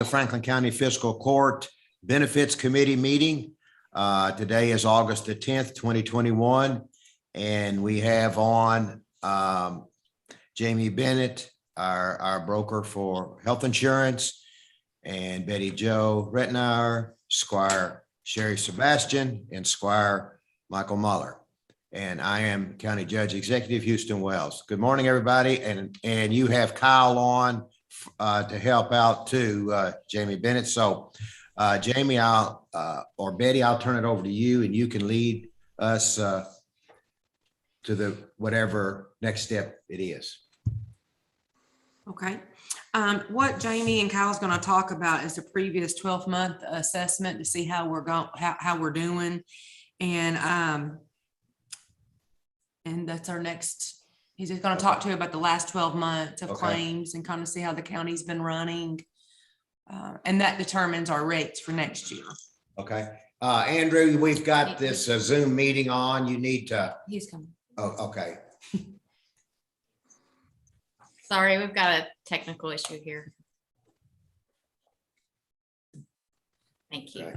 Franklin County Fiscal Court Benefits Committee meeting. Today is August the 10th, 2021, and we have on Jamie Bennett, our broker for health insurance, and Betty Jo Rettenauer, Squire Sherry Sebastian, and Squire Michael Muller. And I am County Judge Executive Houston Wells. Good morning, everybody. And you have Kyle on to help out too, Jamie Bennett. So Jamie, or Betty, I'll turn it over to you, and you can lead us to the whatever next step it is. Okay. What Jamie and Kyle's going to talk about is the previous 12-month assessment to see how we're going, how we're doing, and that's our next. He's just going to talk to you about the last 12 months of claims and kind of see how the county's been running, and that determines our rates for next year. Okay. Andrew, we've got this Zoom meeting on. You need to. He's coming. Oh, okay. Sorry, we've got a technical issue here. Thank you. Okay.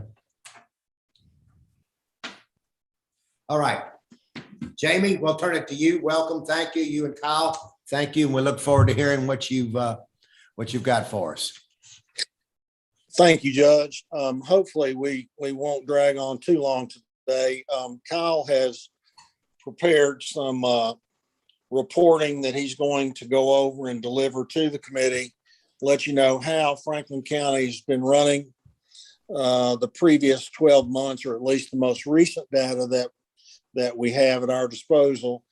All right. Jamie, we'll turn it to you. Welcome. Thank you. You and Kyle. Thank you. And we look forward to hearing what you've got for us. Thank you, Judge. Hopefully we won't drag on too long today. Kyle has prepared some reporting that he's going to go over and deliver to the committee, let you know how Franklin County's been running the previous 12 months, or at least the most recent data that we have at our disposal.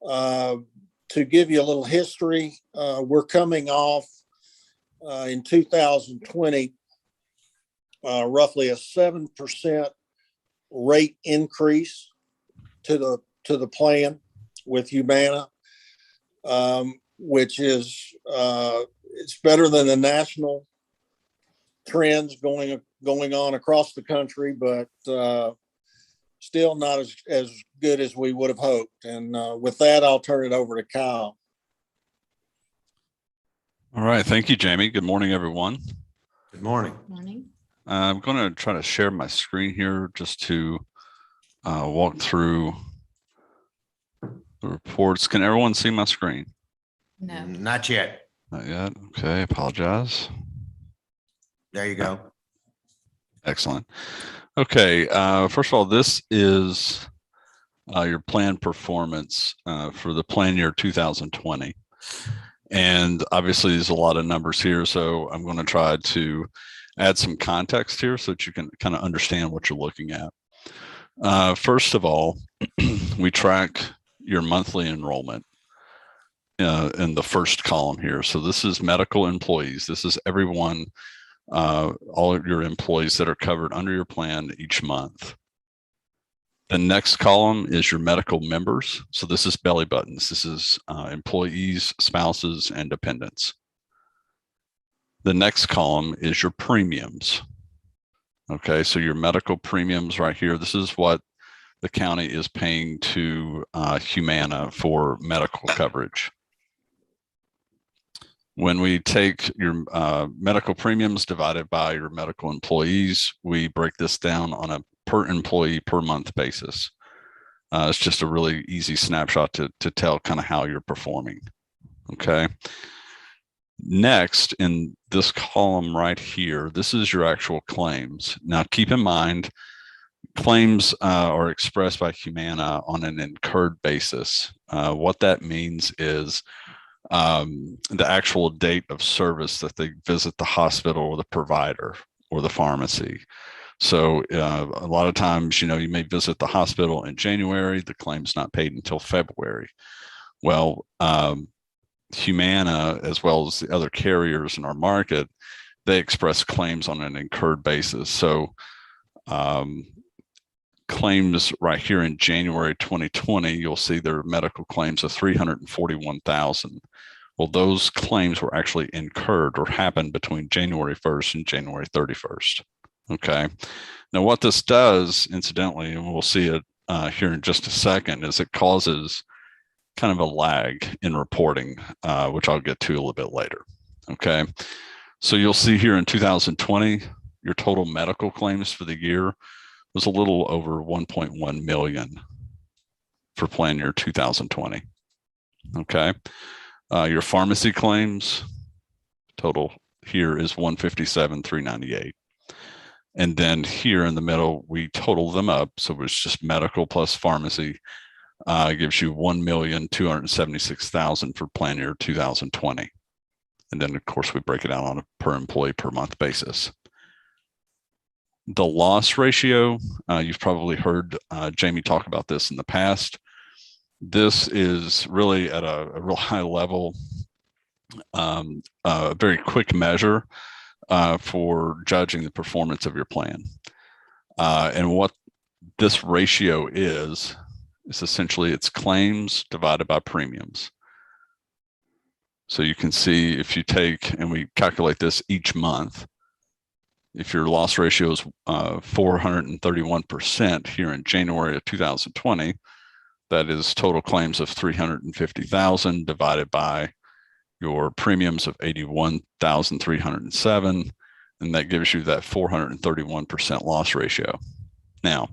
To give you a little history, we're coming off in 2020 roughly a 7% rate increase to the plan with Humana, which is it's better than the national trends going on across the country, but still not as good as we would have hoped. And with that, I'll turn it over to Kyle. All right. Thank you, Jamie. Good morning, everyone. Good morning. Morning. I'm going to try to share my screen here just to walk through the reports. Can everyone see my screen? No. Not yet. Not yet. Okay. Apologize. There you go. Excellent. Okay. First of all, this is your plan performance for the plan year 2020. And obviously there's a lot of numbers here, so I'm going to try to add some context here so that you can kind of understand what you're looking at. First of all, we track your monthly enrollment in the first column here. So this is medical employees. This is everyone, all of your employees that are covered under your plan each month. The next column is your medical members. So this is belly buttons. This is employees, spouses, and dependents. The next column is your premiums. Okay, so your medical premiums right here. This is what the county is paying to Humana for medical coverage. When we take your medical premiums divided by your medical employees, we break this down on a per employee per month basis. It's just a really easy snapshot to tell kind of how you're performing. Okay. Next, in this column right here, this is your actual claims. Now, keep in mind, claims are expressed by Humana on an incurred basis. What that means is the actual date of service that they visit the hospital or the provider or the pharmacy. So a lot of times, you may visit the hospital in January, the claim's not paid until February. Well, Humana, as well as the other carriers in our market, they express claims on an incurred basis. So claims right here in January 2020, you'll see their medical claims of $341,000. Well, those claims were actually incurred or happened between January 1st and January 31st. Okay. Now, what this does, incidentally, and we'll see it here in just a second, is it causes kind of a lag in reporting, which I'll get to a little bit later. Okay. So you'll see here in 2020, your total medical claims for the year was a little over 1.1 million for plan year 2020. Okay. Your pharmacy claims total here is 157,398. And then here in the middle, we total them up. So it's just medical plus pharmacy gives you 1,276,000 for plan year 2020. And then of course we break it out on a per employee per month basis. The loss ratio, you've probably heard Jamie talk about this in the past. This is really at a real high level, a very quick measure for judging the performance of your plan. And what this ratio is essentially it's claims divided by premiums. So you can see if you take, and we calculate this each month, if your loss ratio is 431% here in January of 2020, that is total claims of 350,000 divided by your premiums of 81,307, and that gives you that 431% loss ratio. Now,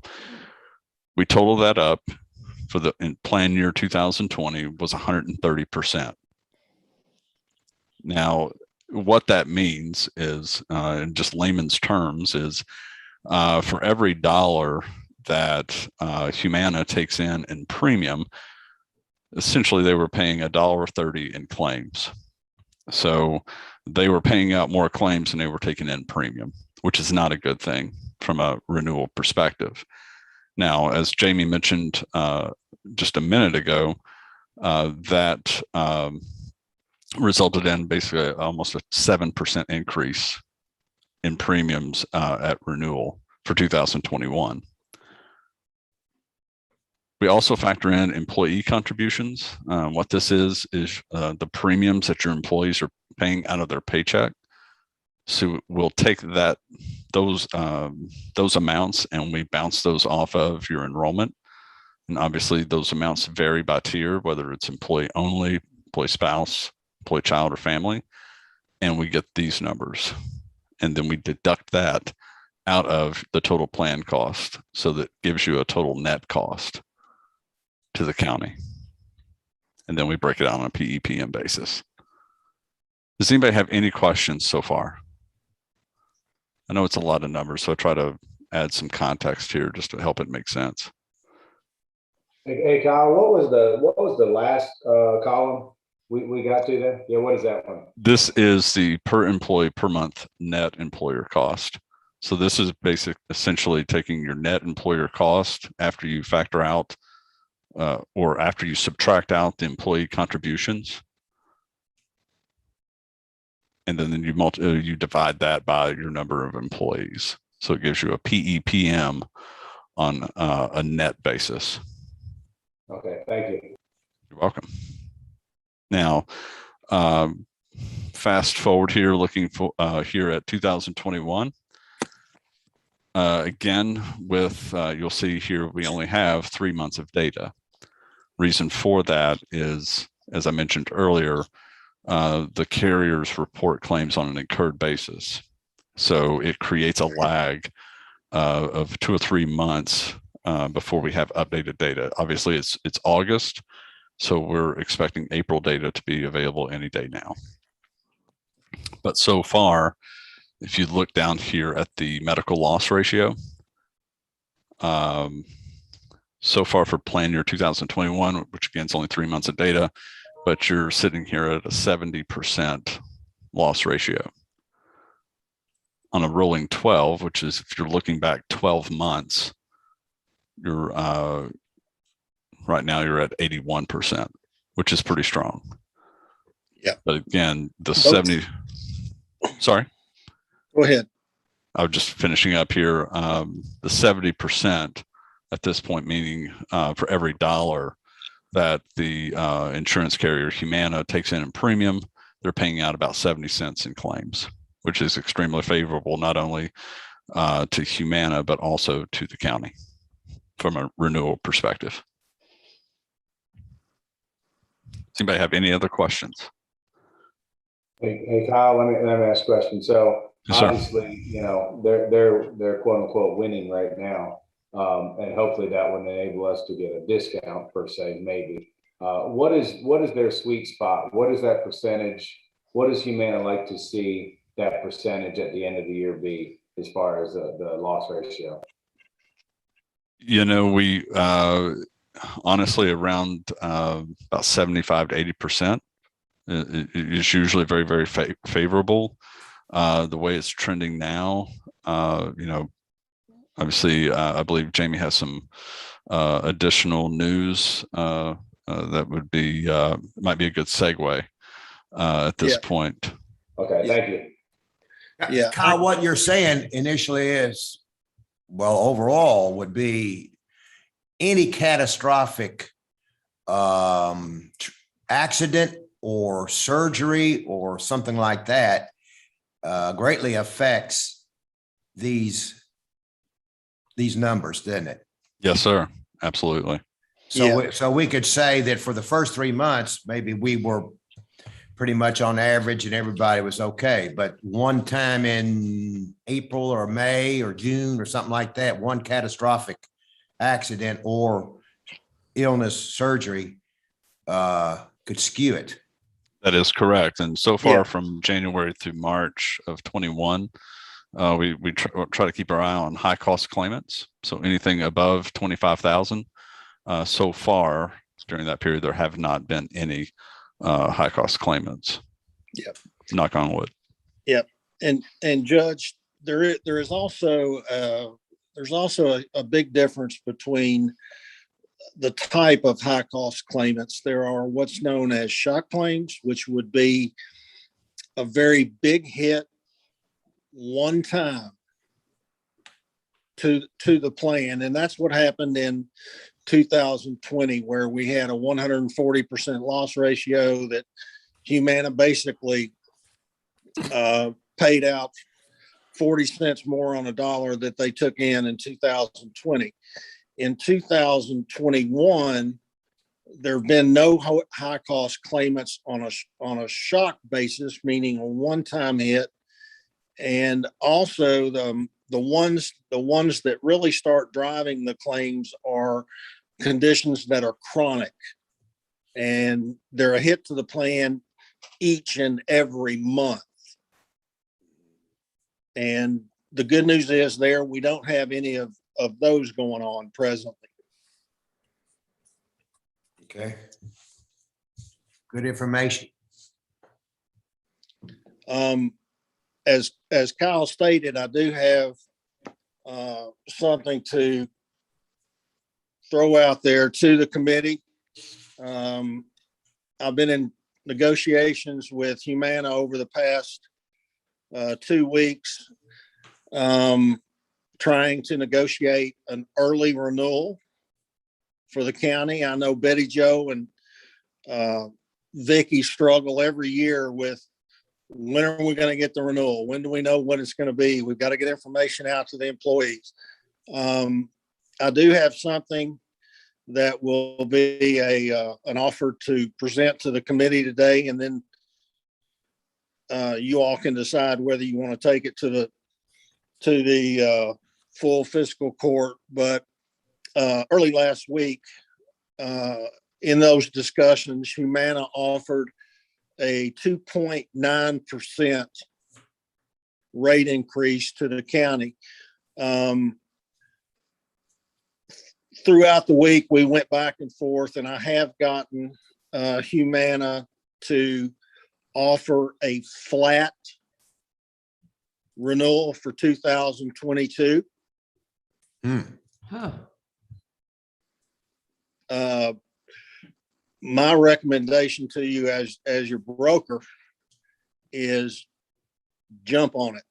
we total that up for the in plan year 2020 was 130%. Now, what that means is, in just layman's terms, is for every dollar that Humana takes in premium, essentially they were paying $1.30 in claims. So they were paying out more claims than they were taking in premium, which is not a good thing from a renewal perspective. Now, as Jamie mentioned just a minute ago, that resulted in basically almost a 7% increase in premiums at renewal for 2021. We also factor in employee contributions. What this is the premiums that your employees are paying out of their paycheck. So we'll take those amounts and we bounce those off of your enrollment. And obviously those amounts vary by tier, whether it's employee only, employee spouse, employee child, or family. And we get these numbers. And then we deduct that out of the total plan cost. So that gives you a total net cost to the county. And then we break it out on a PEPM basis. Does anybody have any questions so far? I know it's a lot of numbers, so I try to add some context here just to help it make sense. Hey, Kyle, what was the last column we got to there? Yeah, what is that one? This is the per employee per month net employer cost. So this is essentially taking your net employer cost after you factor out or after you subtract out the employee contributions. And then you divide that by your number of employees. So it gives you a PEPM on a net basis. Okay, thank you. You're welcome. Now, fast forward here, looking for here at 2021. Again, with you'll see here we only have 3 months of data. Reason for that is, as I mentioned earlier, the carriers report claims on an incurred basis. So it creates a lag of 2 or 3 months before we have updated data. Obviously, it's August, so we're expecting April data to be available any day now. But so far, if you look down here at the medical loss ratio, so far for plan year 2021, which again is only 3 months of data, but you're sitting here at a 70% loss ratio. On a rolling 12, which is if you're looking back 12 months, you're right now you're at 81%, which is pretty strong. Yeah. But again, the 70, sorry. Go ahead. I was just finishing up here. The 70% at this point, meaning for every dollar that the insurance carrier Humana takes in premium, they're paying out about 70 cents in claims, which is extremely favorable, not only to Humana, but also to the county from a renewal perspective. Does anybody have any other questions? Hey, Kyle, let me ask a question. So Yes, sir. obviously, they're quote unquote winning right now. And hopefully that would enable us to get a discount per se, maybe. What is their sweet spot? What is that percentage? What does Humana like to see that percentage at the end of the year be as far as the loss ratio? We honestly around about 75 to 80% is usually very, very favorable. The way it's trending now, obviously, I believe Jamie has some additional news that would be might be a good segue at this Yeah. point. Okay, Yeah. thank you. Yeah. Kyle, what you're saying initially is, well, overall would be any catastrophic accident or surgery or something like that greatly affects these numbers, doesn't it? Yes, sir. Absolutely. So we could say that for the first 3 months, maybe we were pretty much on average and everybody was okay. But one time in April or May or June or something like that, one catastrophic accident or illness, surgery could skew it. That is correct. And so far Yeah. from January through March of 21, we try to keep our eye on high cost claimants. So anything above 25,000. So far during that period, there have not been any high cost claimants. Yep. Knock on wood. Yep. And Judge, there's also a big difference between the type of high cost claimants. There are what's known as shock claims, which would be a very big hit one time to the plan. And that's what happened in 2020, where we had a 140% loss ratio that Humana basically paid out 40 cents more on a dollar that they took in 2020. In 2021, there have been no high cost claimants on a shock basis, meaning a one-time hit. And also the ones that really start driving the claims are conditions that are chronic, and they're a hit to the plan each and every month. And the good news is we don't have any of those going on presently. Okay. Good information. As Kyle stated, I do have something to throw out there to the committee. I've been in negotiations with Humana over the past 2 weeks, trying to negotiate an early renewal for the county. I know Betty Jo and Vicky struggle every year with, when are we going to get the renewal? When do we know what it's going to be? We've got to get information out to the employees. I do have something that will be an offer to present to the committee today, and then you all can decide whether you want to take it to the full fiscal court. But early last week, in those discussions, Humana offered a 2.9% rate increase to the county. Throughout the week, we went back and forth, and I have gotten Humana to offer a flat renewal for 2022. Huh. My recommendation to you as your broker is jump on it.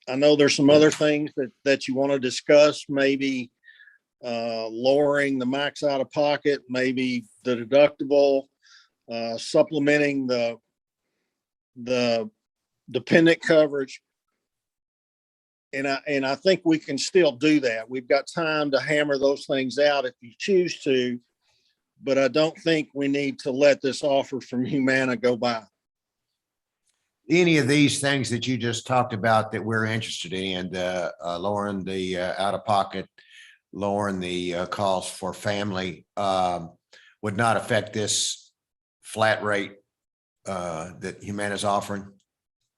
I know there's some other things that you want to discuss, maybe lowering the max out of pocket, maybe the deductible, supplementing the dependent coverage. And I think we can still do that. We've got time to hammer those things out if you choose to, but I don't think we need to let this offer from Humana go by. any of these things that you just talked about that we're interested in, lowering the out of pocket, lowering the cost for family, would not affect this flat rate that Humana is offering?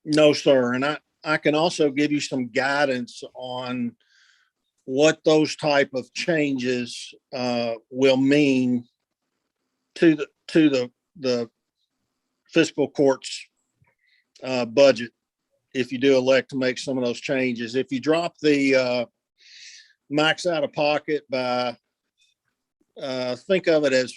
No, sir. And I can also give you some guidance on what those type of changes will mean to the fiscal court's budget if you do elect to make some of those changes. If you drop the max out of pocket by, think of it as,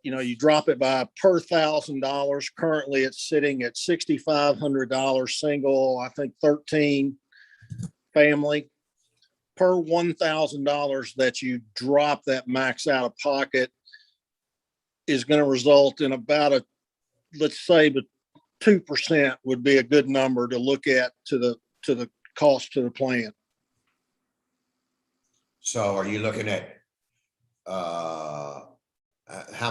you drop it by per $1,000. Currently, it's sitting at $6,500 single, I think 13 family. Per $1,000 that you drop that max out of pocket is going to result in about let's say, but 2% would be a good number to look at to the cost to the plan. So are you looking at how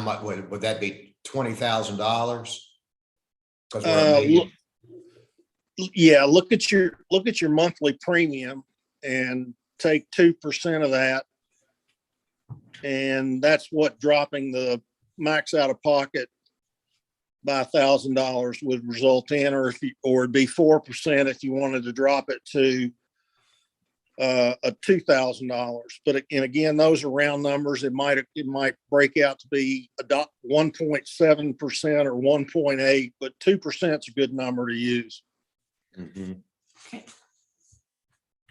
much would that be? $20,000? Yeah, look at your monthly premium and take 2% of that, and that's what dropping the max out of pocket by $1,000 would result in, or it'd be 4% if you wanted to drop it to a $2,000. But again, those are round numbers. It might break out to be 1.7% or 1.8, but 2% is a good number to use. Mhm. Okay.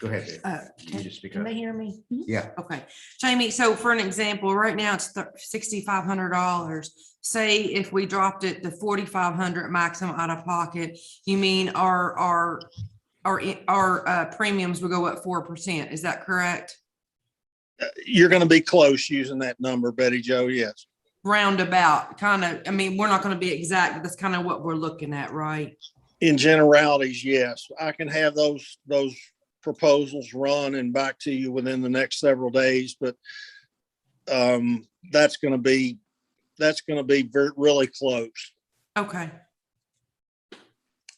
Go ahead, Dave. You Can just speak can up. they hear me? Yeah. Okay, Jamie, so for an example, right now it's $6,500. Say if we dropped it to 4,500 maximum out of pocket, you mean our premiums would go up 4%. Is that correct? You're going to be close using that number, Betty Jo. Yes. Roundabout, kind of. I mean, we're not going to be exact, but that's kind of what we're looking at, right? In generalities, yes. I can have those proposals run and back to you within the next several days, but that's going to be really close. Okay.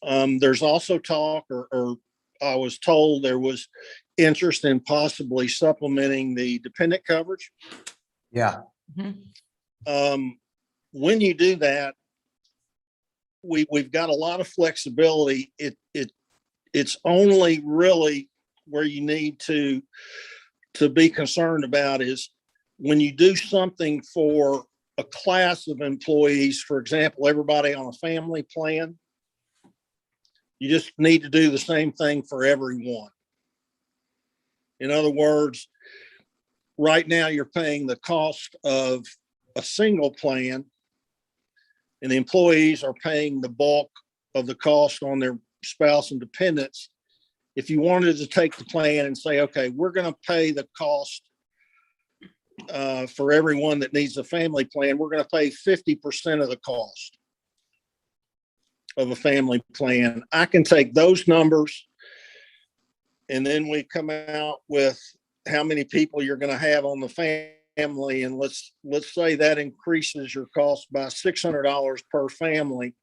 There's also talk, or I was told there was interest in possibly supplementing the dependent coverage. Yeah. When you do that, we've got a lot of flexibility. It's only really where you need to be concerned about is when you do something for a class of employees, for example, everybody on a family plan, you just need to do the same thing for everyone. In other words, right now you're paying the cost of a single plan, and the employees are paying the bulk of the cost on their spouse and dependents. If you wanted to take the plan and say, okay, we're going to pay the cost for everyone that needs a family plan, we're going to pay 50% of the cost of a family plan. I can take those numbers, and then we come out with how many people you're going to have on the family, and let's say that increases your cost by $600 per family.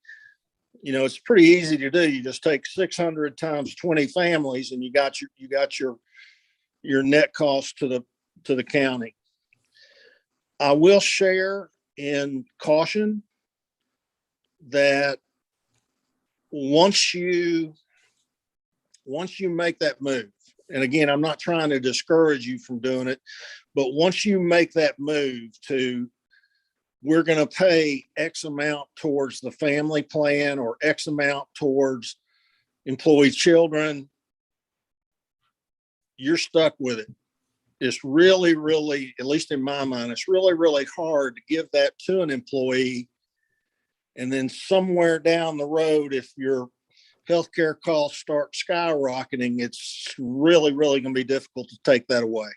It's pretty easy to do. You just take 600 times 20 families, and you got your net cost to the county. I will share in caution that once you make that move, and again, I'm not trying to discourage you from doing it, but once you make that move to, we're going to pay X amount towards the family plan or X amount towards employee children, you're stuck with it. It's really, really, at least in my mind, it's really, really hard to give that to an employee. And then somewhere down the road, if your healthcare costs start skyrocketing, it's really, really going to be difficult to take that away.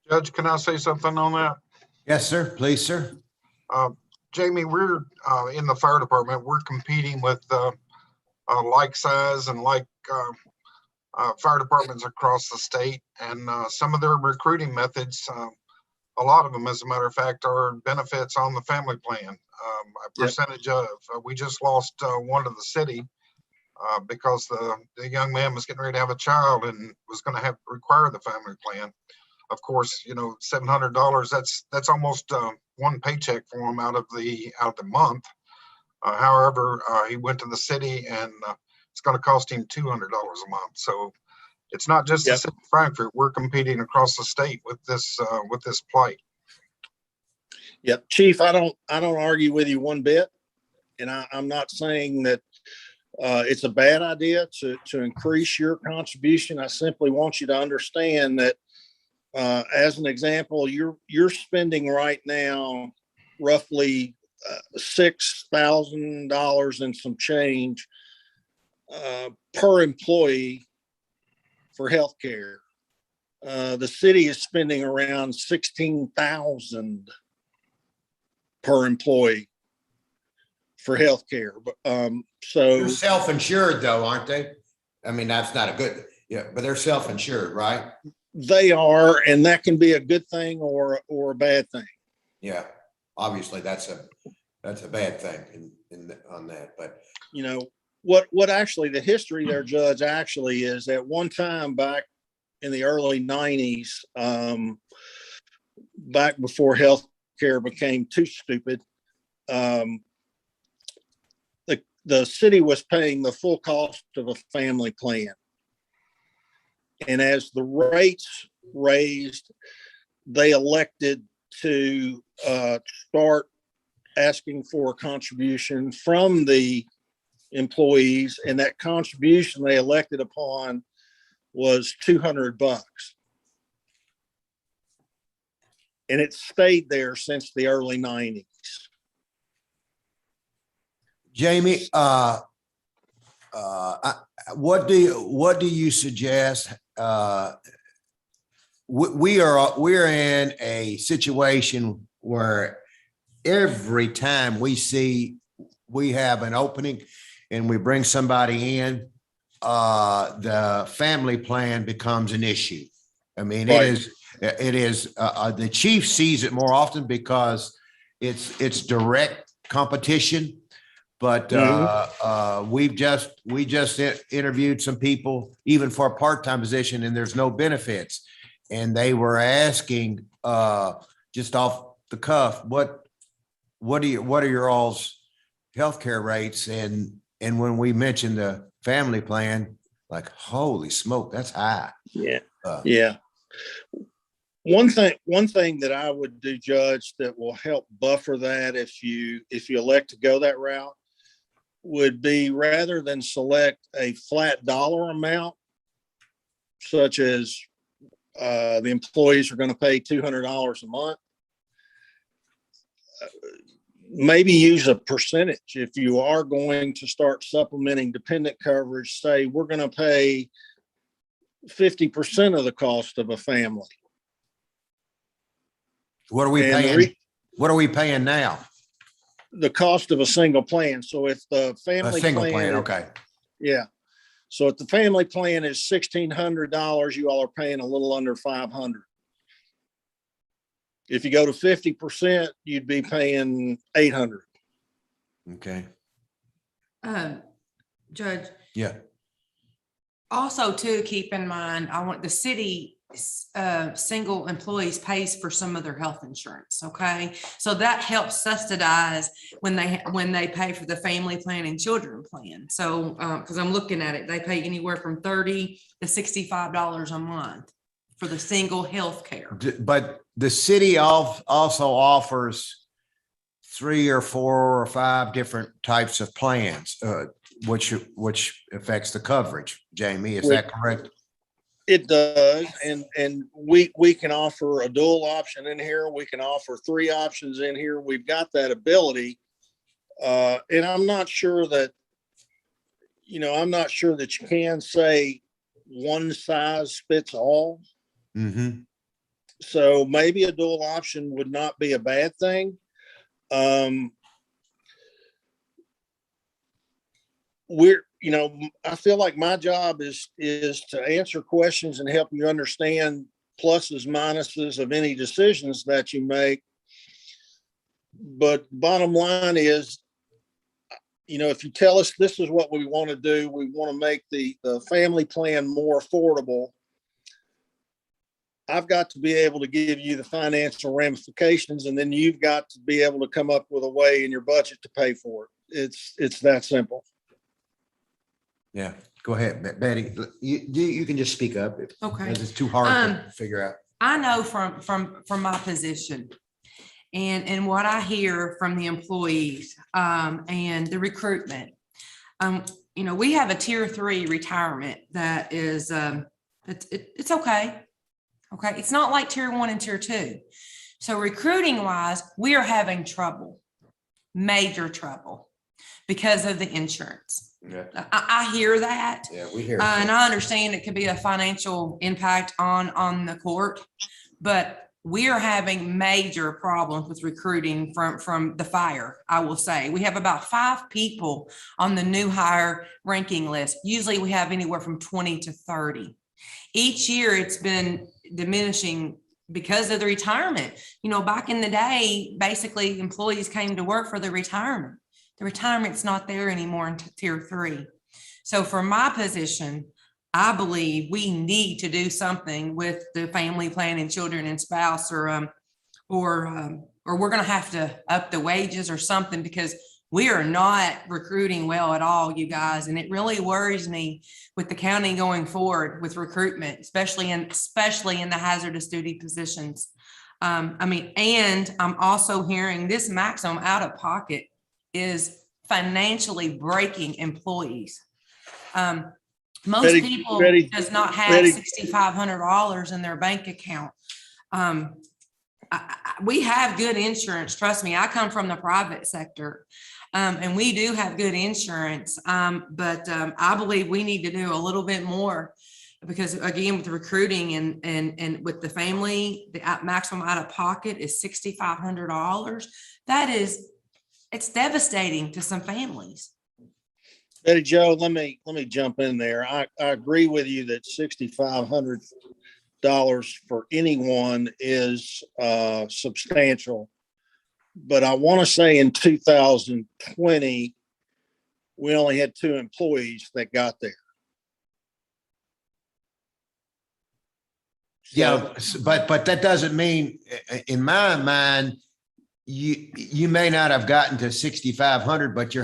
Judge, can I say something on that? Yes, sir. Please, sir. Jamie, we're in the fire department. We're competing with like size and like fire departments across the state, and some of their recruiting methods, a lot of them, as a matter of fact, are benefits on the family plan. a Yep. percentage of. We just lost one to the city because the young man was getting ready to have a child and was going to have require the family plan. Of course, $700, that's almost one paycheck for him out of the month. However, he went to the city and it's going to cost him $200 a month. So it's not just the Yep. city of Frankfurt. We're competing across the state with this plight. Yep. Chief, I don't argue with you one bit. And I'm not saying that it's a bad idea to increase your contribution. I simply want you to understand that as an example, you're spending right now roughly $6,000 and some change per employee for healthcare. The city is spending around $16,000 per employee for healthcare. So They're self-insured though, aren't they? I mean, that's not a good, but they're self-insured, right? they are, and that can be a good thing or a bad thing. Yeah, obviously that's a bad thing on that, but What actually the history there, Judge, actually is at one time back in the early 90s, back before healthcare became too stupid, the city was paying the full cost of a family plan. And as the rates raised, they elected to start asking for a contribution from the employees, and that contribution they elected upon was $200. And it stayed there since the early 90s. Jamie, what do you suggest? We're in a situation where every time we have an opening and we bring somebody in, the family plan becomes an issue. I mean, Right. it is the chief sees it more often because it's direct competition. But we just interviewed some people, even for a part-time position, and there's no benefits. And they were asking just off the cuff, what are your all's healthcare rates? And when we mentioned the family plan, like, holy smoke, that's high. Yeah. Yeah. One thing that I would do, Judge, that will help buffer that if you elect to go that route, would be rather than select a flat dollar amount, such as the employees are going to pay $200 a month, maybe use a percentage. If you are going to start supplementing dependent coverage, say we're going to pay 50% of the cost of a family. What are we paying? What are we paying now? The cost of a single plan. So if the family plan, okay. Yeah. So if the family plan is $1,600, you all are paying a little under $500. If you go to 50%, you'd be paying $800. Okay. Judge, Yeah. also too, keep in mind, I want the city single employees pays for some of their health insurance. Okay. So that helps subsidize when they pay for the family plan and children plan. So, cause I'm looking at it, they pay anywhere from $30 to $65 a month for the single health care. But the city also offers 3 or 4 or 5 different types of plans, which affects the coverage. Jamie, is that correct? It does. And we can offer a dual option in here. We can offer 3 options in here. We've got that ability. And I'm not sure that you can say one size fits all. Mm-hmm. So maybe a dual option would not be a bad thing. I feel like my job is to answer questions and help you understand pluses, minuses of any decisions that you make. But bottom line is, if you tell us this is what we want to do, we want to make the family plan more affordable. I've got to be able to give you the financial ramifications, and then you've got to be able to come up with a way in your budget to pay for it. It's that simple. Yeah, go ahead, Betty. You can just speak up. Okay. It's too hard to figure out. I know from my position and what I hear from the employees, and the recruitment, we have a tier 3 retirement that is, it's okay. Okay. It's not like tier 1 and tier 2. So recruiting wise, we are having trouble, major trouble because of the insurance. Yeah. I hear that. Yeah, we hear. And I understand it could be a financial impact on the court, but we are having major problems with recruiting from the fire. I will say we have about 5 people on the new hire ranking list. Usually we have anywhere from 20 to 30. Each year it's been diminishing because of the retirement. Back in the day, basically employees came to work for the retirement. The retirement's not there anymore in tier 3. So for my position, I believe we need to do something with the family plan and children and spouse, or we're going to have to up the wages or something, because we are not recruiting well at all, you guys. And it really worries me with the county going forward with recruitment, especially in the hazardous duty positions. And I'm also hearing this maximum out of pocket is financially breaking employees. Most people does not have $6,500 in their bank account. We have good insurance. Trust me, I come from the private sector, and we do have good insurance. But I believe we need to do a little bit more, because again, with recruiting and with the family, the maximum out of pocket is $6,500. It's devastating to some families. Betty Jo, let me jump in there. I agree with you that $6,500 for anyone is substantial. But I want to say in 2020, we only had 2 employees that got there. Yeah, but that doesn't mean, in my mind, you may not have gotten to 6,500, but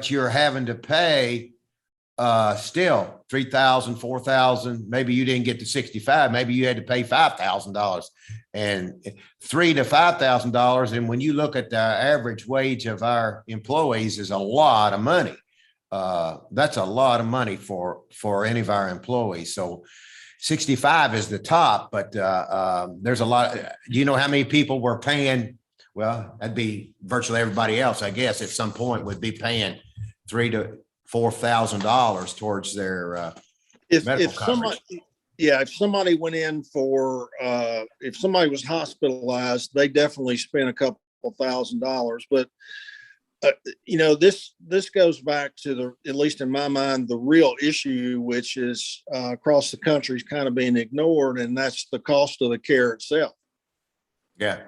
you're having to pay still 3,000, 4,000. Maybe you didn't get to 65. Maybe you had to pay $5,000 and $3,000 to $5,000. And when you look at the average wage of our employees, is a lot of money. That's a lot of money for any of our employees. So 65 is the top, but there's a lot. Do you know how many people were paying? Well, that'd be virtually everybody else, I guess, at some point would be paying $3,000 to $4,000 towards their medical coverage. If somebody went in for, if somebody was hospitalized, they definitely spent a couple $1,000. But this goes back to at least in my mind, the real issue, which is across the country is kind of being ignored, and that's the cost of the care itself. Yeah.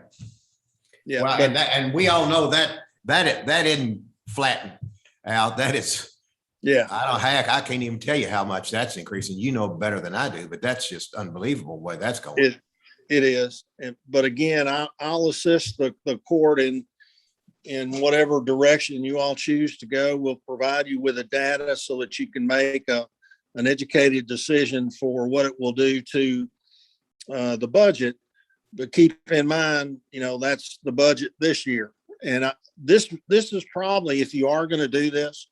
Yeah. Well, and we all know that isn't flattened out. That is, yeah. I can't even tell you how much that's increasing. You know better than I do, but that's just unbelievable the way that's going. It is. But again, I'll assist the court in whatever direction you all choose to go. We'll provide you with the data so that you can make an educated decision for what it will do to the budget. But keep in mind, that's the budget this year. And this is probably, if you are going to do this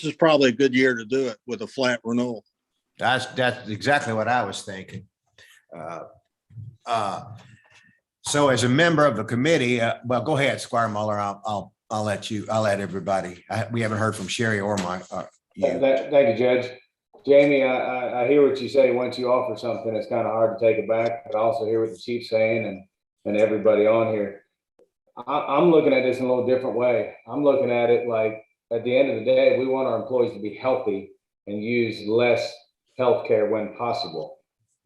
is probably a good year to do it with a flat renewal. That's exactly what I was thinking. So as a member of the committee, well, go ahead, Squire Muller. I'll let everybody. We haven't heard from Sherry or you. Thank you, Judge. Jamie, I hear what you say. Once you offer something, it's kind of hard to take it back. But I also hear what the chief's saying and everybody on here. I'm looking at this in a little different way. I'm looking at it like, at the end of the day, we want our employees to be healthy and use less healthcare when possible.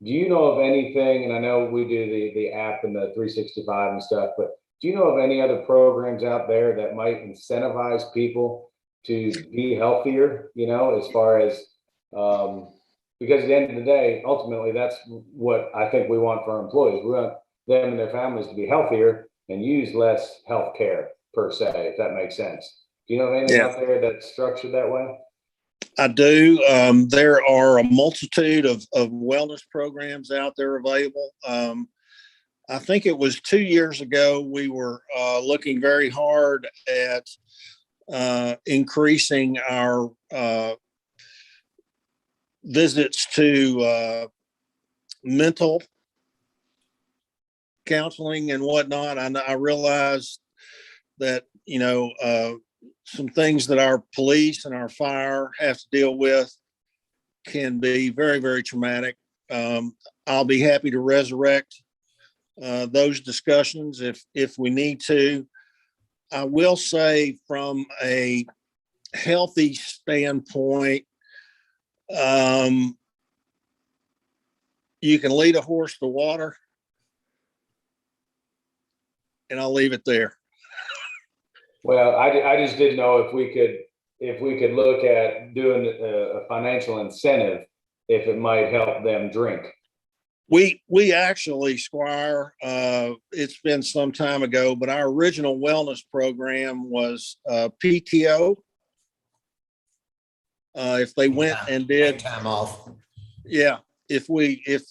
Do you know of anything, and I know we do the app and the 365 and stuff, but Do you know of any other programs out there that might incentivize people to be healthier, you know, as far as, because at the end of the day, ultimately, that's what I think we want for our employees. We want them and their families to be healthier and use less health care per se, if that makes sense. Do you know of anything Yeah. out there that's structured that way? I do. There are a multitude of wellness programs out there available. I think it was 2 years ago, we were looking very hard at increasing our visits to mental counseling and whatnot. I realized that, you know, some things that our police and our fire have to deal with can be very, very traumatic. I'll be happy to resurrect those discussions if we need to. I will say from a healthy standpoint, you can lead a horse to water, and I'll leave it there. Well, I just didn't know if we could look at doing a financial incentive if it might help them drink. We actually, Squire, it's been some time ago, but our original wellness program was PTO. If they went and did Time off. Yeah, if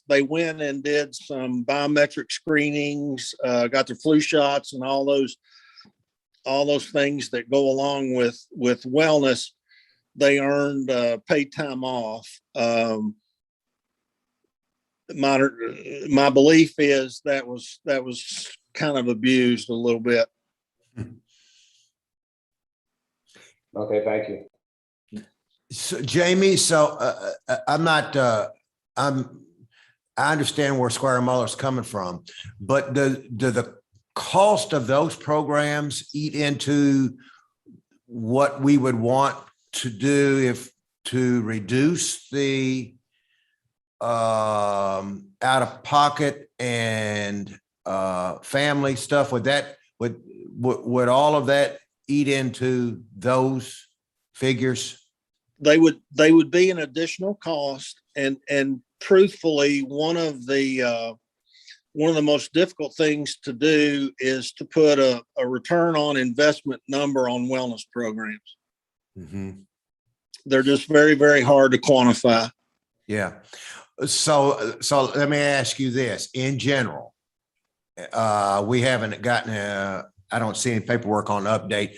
they went and did some biometric screenings, got their flu shots and all those things that go along with wellness, they earned paid time off. My belief is that was kind of abused a little bit. Okay, thank you. So Jamie, I understand where Squire Muller's coming from, but do the cost of those programs eat into what we would want to do to reduce the out of pocket and family stuff? Would all of that eat into those figures? They would be an additional cost, and truthfully, one of the most difficult things to do is to put a return on investment number on wellness programs. Mm-hmm. They're just very, very hard to quantify. Yeah. So let me ask you this. In general, we haven't gotten I don't see any paperwork on the update.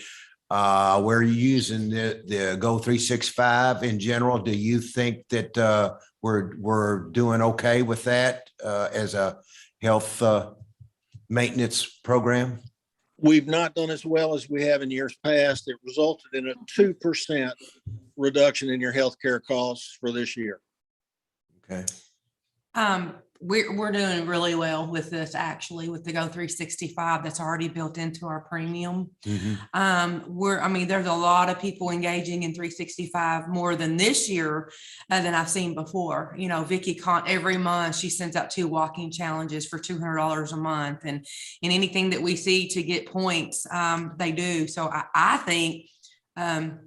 We're using the Go 365 in general. Do you think that we're doing okay with that as a health maintenance program? We've not done as well as we have in years past. It resulted in a 2% reduction in your healthcare costs for this year. Okay. We're doing really well with this, actually, with the Go 365 that's already built into our premium. Mm-hmm. There's a lot of people engaging in 365 more than this year than I've seen before. You know, Vicky every month she sends out 2 walking challenges for $200 a month, and anything that we see to get points, they do. So I think, and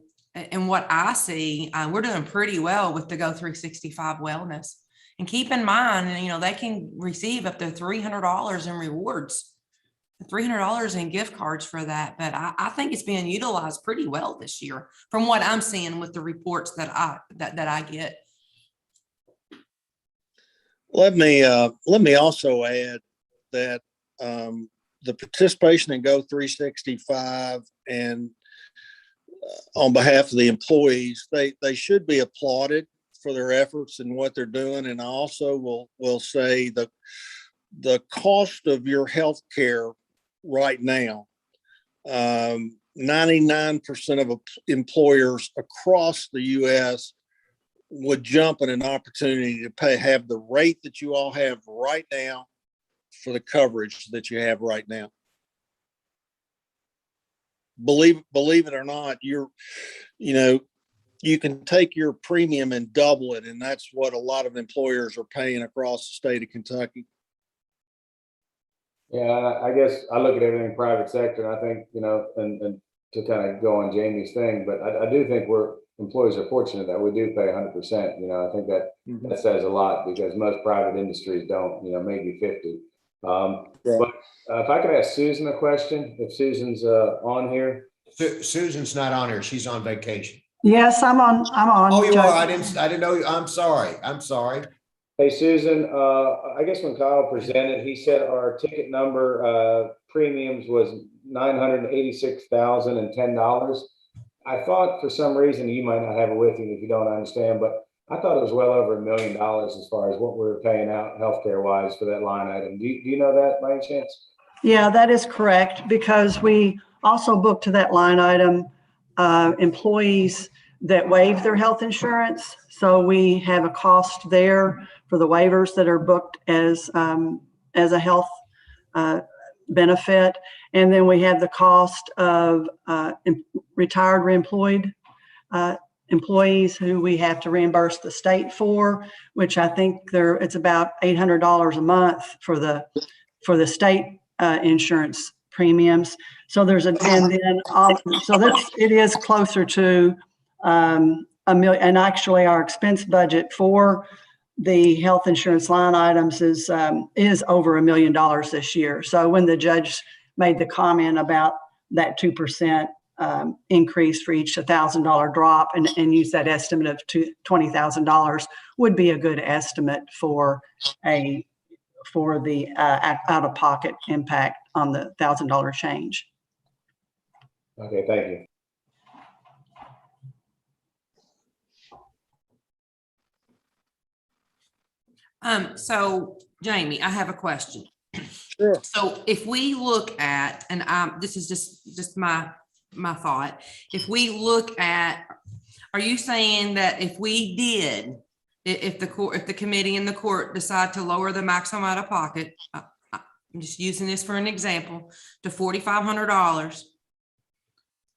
what I see, we're doing pretty well with the Go 365 wellness. And keep in mind, you know, they can receive up to $300 in rewards, $300 in gift cards for that. But I think it's being utilized pretty well this year from what I'm seeing with the reports that I get. Let me also add that the participation in Go 365 and on behalf of the employees, they should be applauded for their efforts and what they're doing. And I also will say the cost of your health care right now, 99% of employers across the U.S. would jump at an opportunity to have the rate that you all have right now for the coverage that you have right now. Believe it or not, you can take your premium and double it. And that's what a lot of employers are paying across the state of Kentucky. Yeah, I guess I look at everything private sector, and I think, and to kind of go on Jamie's thing, but I do think employees are fortunate that we do pay 100%. I think that says a lot because most private industries don't, maybe 50. But if I could ask Susan a question, if Susan's on here. Susan's not on here. She's on vacation. Yes, I'm on. Oh, you Judge. are? I didn't know. I'm sorry. Hey, Susan, I guess when Kyle presented, he said our ticket number premiums was $986,010. I thought for some reason, you might not have it with you if you don't understand, but I thought it was well over $1 million as far as what we're paying out healthcare wise for that line item. Do you know that by any chance? Yeah, that is correct, because we also booked to that line item employees that waive their health insurance. So we have a cost there for the waivers that are booked as a health benefit. And then we have the cost of retired reemployed employees who we have to reimburse the state for, which I think it's about $800 a month for the state insurance premiums. So it is closer to $1 million. And actually our expense budget for the health insurance line items is over $1 million this year. So when the judge made the comment about that 2% increase for each $1,000 drop and use that estimate of $20,000 would be a good estimate for the out-of-pocket impact on the $1,000 change. Okay, thank you. So Jamie, I have a question. Sure. So if we look at, and this is just my thought, if we look at, are you saying that if the committee and the court decide to lower the maximum out of pocket, I'm just using this for an example, to $4,500,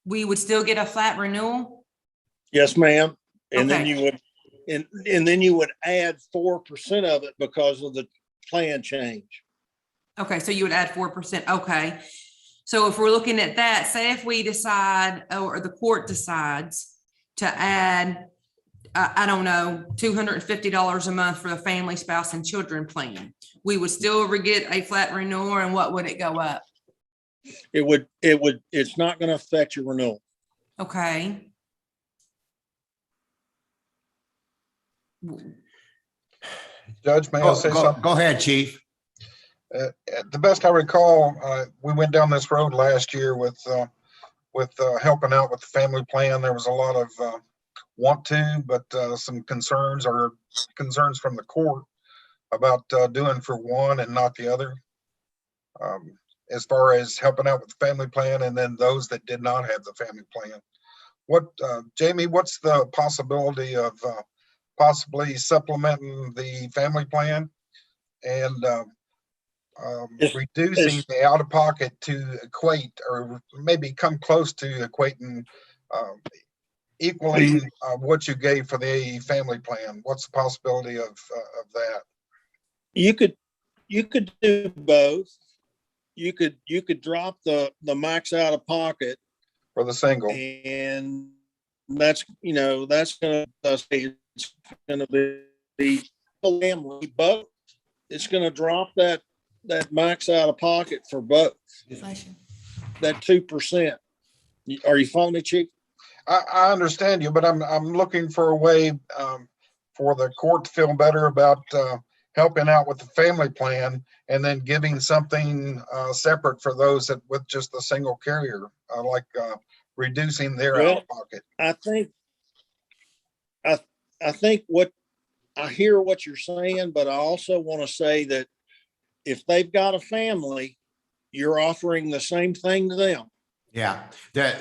we would still get a flat renewal? Yes, ma'am. And then Okay. you would, and then you would add 4% of it because of the plan change. Okay, so you would add 4%. Okay. So if we're looking at that, say if we decide, or the court decides to add, I don't know, $250 a month for the family, spouse, and children plan, we would still get a flat renewal, and what would it go up? It's not going to affect your renewal. Okay. Judge, may I say something? Go ahead, Chief. The best I recall, we went down this road last year with helping out with the family plan. There was a lot of want to, but some concerns from the court about doing for one and not the other. As far as helping out with the family plan, and then those that did not have the family plan. Jamie, what's the possibility of possibly supplementing the family plan and reducing the out-of-pocket to equate, or maybe come close to equating, equaling what you gave for the family plan? What's the possibility of that? You could do both. You could drop the max out of pocket For the single? and that's gonna be family both. It's gonna drop that max out of pocket for both. That 2%. Are you following me, Chief? I understand you, but I'm looking for a way for the court to feel better about helping out with the family plan, and then giving something separate for those that with just a single carrier, like reducing their out of pocket. I think I hear what you're saying, but I also want to say that if they've got a family, you're offering the same thing to them. Yeah.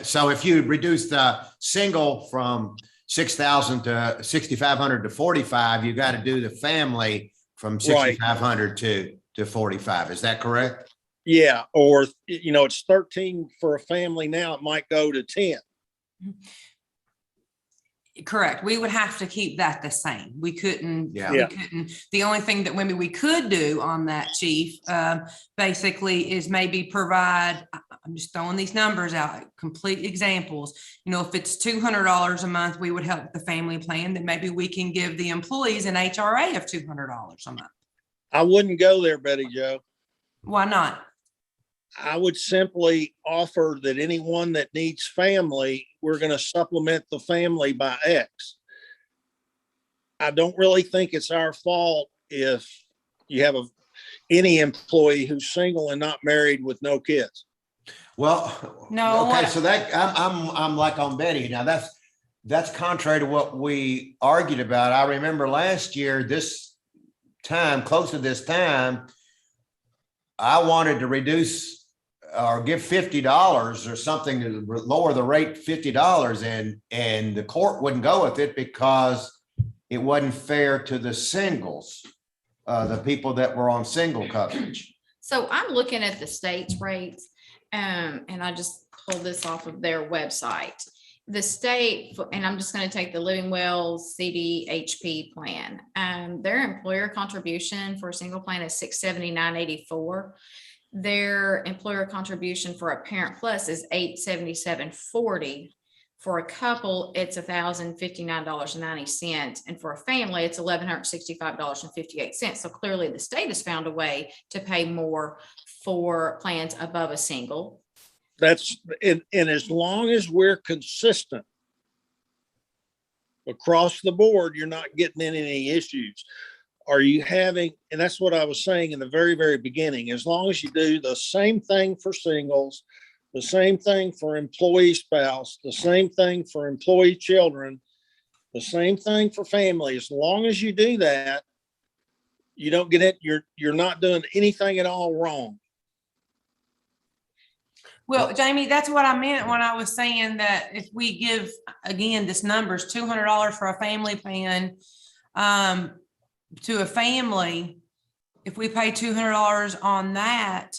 So if you reduce the single from 6,000 to 6,500 to 45, you got to do the family from 6,500 to 45. Is that correct? Yeah. Or, it's 13 for a family now. It might go to 10. Correct. We would have to keep that the same. We couldn't, Yeah. we couldn't, the only thing that maybe we could do on that, chief, basically is maybe provide, I'm just throwing these numbers out, complete examples. You know, if it's $200 a month, we would help the family plan, then maybe we can give the employees an HRA of $200 a month. I wouldn't go there, Betty Jo. Why not? I would simply offer that anyone that needs family, we're going to supplement the family by X. I don't really think it's our fault if you have any employee who's single and not married with no kids. Well, No, okay, what- so that, I'm like on Betty. Now, that's contrary to what we argued about. I remember last year, this time, close to this time, I wanted to reduce or give $50 or something to lower the rate $50, and the court wouldn't go with it because it wasn't fair to the singles, the people that were on single coverage. So I'm looking at the state's rates, and I just pulled this off of their website. The state, and I'm just going to take the Living Well CDHP plan. Their employer contribution for a single plan is $679.84. Their employer contribution for a Parent Plus is $877.40. For a couple, it's $1,059.90. And for a family, it's $1,165.58. So clearly the state has found a way to pay more for plans above a single. That's, and as long as we're consistent across the board, you're not getting in any issues. Are you having, and that's what I was saying in the very, very beginning, as long as you do the same thing for singles, the same thing for employee spouse, the same thing for employee children, the same thing for family, as long as you do that, you don't get it, you're not doing anything at all wrong. Well, Jamie, that's what I meant when I was saying that if we give, again, this number is $200 for a family plan, to a family, if we pay $200 on that,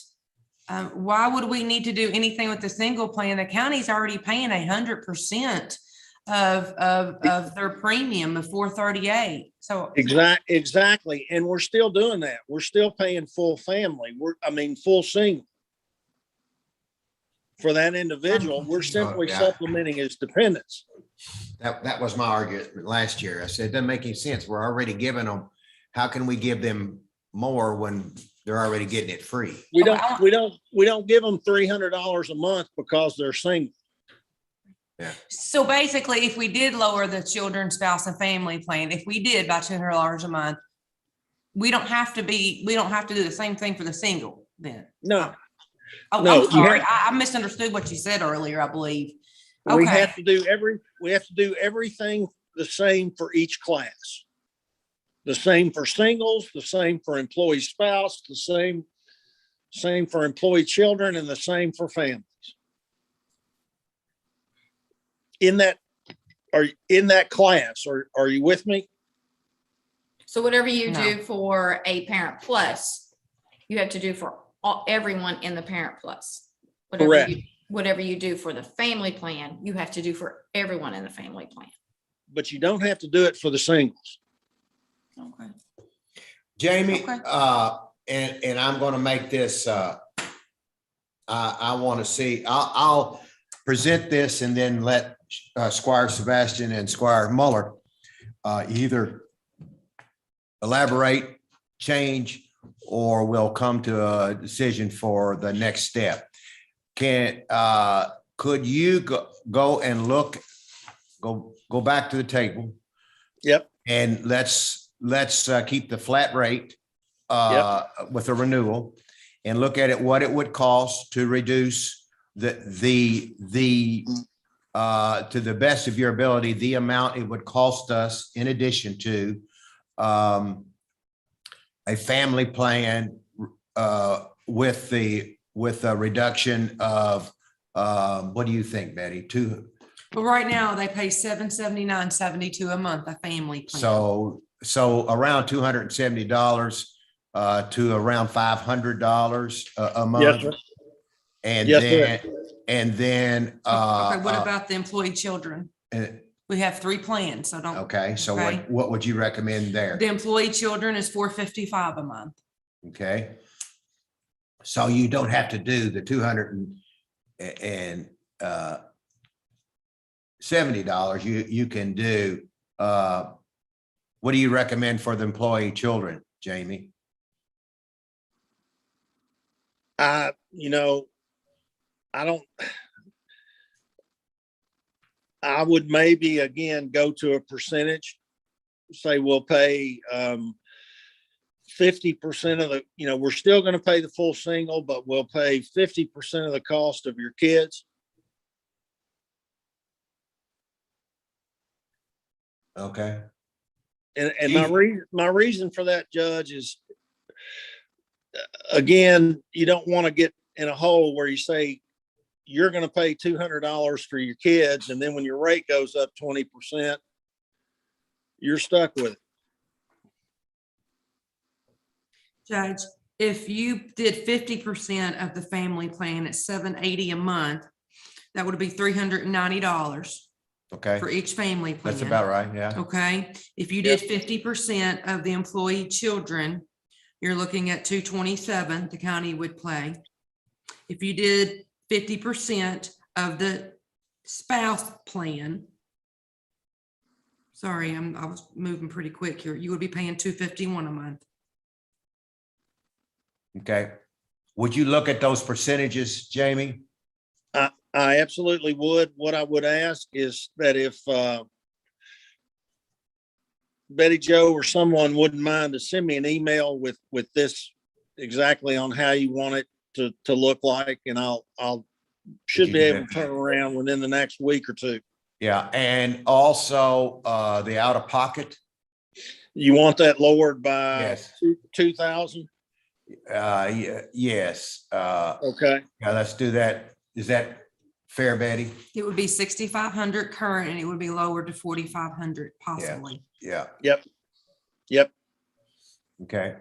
why would we need to do anything with the single plan? The county's already paying 100% of their premium of $438. So Exactly. And we're still doing that. We're still paying full family. Full single. For that individual, we're simply yeah. supplementing his dependents. That was my argument last year. I said, it doesn't make any sense. We're already giving them. How can we give them more when they're already getting it free? We don't give them $300 a month because they're single. So basically, if we did lower the children, spouse, and family plan, if we did by $200 a month, we don't have to do the same thing for the single then. No, Oh, No, I'm sorry. you I misunderstood what you said earlier, I believe. we Okay. have to do everything the same for each class. The same for singles, the same for employee spouse, the same for employee children, and the same for families. In that class, are you with me? So whatever you No. do for a Parent Plus, you have to do for everyone in the Parent Plus. Correct. Whatever you do for the family plan, you have to do for everyone in the family plan. But you don't have to do it for the singles. Okay. Jamie, Okay. and I'm going to make this, I want to see, I'll present this and then let Squire Sebastian and Squire Muller either elaborate, change, or we'll come to a decision for the next step. Could you go and go back to the table? Yep. And let's keep the flat rate with a renewal and look at it, what it would cost to reduce to the best of your ability, the amount it would cost us in addition to a family plan with a reduction of what do you think, Betty? But right now they pay $779.72 a month, a family plan. So around $270 to around $500 a month. Yes, sir. And Yes, then, sir. and then, Okay, what about the employee children? uh, We have 3 plans, so don't. Okay, so Okay. what would you recommend there? The employee children is $455 a month. Okay. So you don't have to do the $270. You can do, what do you recommend for the employee children, Jamie? I would maybe again go to a percentage. Say we'll pay 50% of the, we're still going to pay the full single, but we'll pay 50% of the cost of your kids. Okay. And Chief? my reason for that, Judge, is again, you don't want to get in a hole where you say you're going to pay $200 for your kids, and then when your rate goes up 20%, you're stuck with it. Judge, if you did 50% of the family plan at $780 a month, that would be $390 Okay, for each family plan. that's about right. Yeah. Okay, if you did 50% of the employee children, you're looking at $227 the county would pay. If you did 50% of the spouse plan, sorry, I was moving pretty quick here, you would be paying $251 a month. Okay. Would you look at those percentages, Jamie? I absolutely would. What I would ask is that if Betty Jo or someone wouldn't mind to send me an email with this exactly on how you want it to look like, and I'll should be able to turn around within the next week or two. Yeah, and also the out of pocket. You want that lowered by Yes. 2,000? Yes. Okay. Yeah, let's do that. Is that fair, Betty? It would be 6,500 current, and it would be lowered to 4,500 possibly. Yeah. Yep. Okay.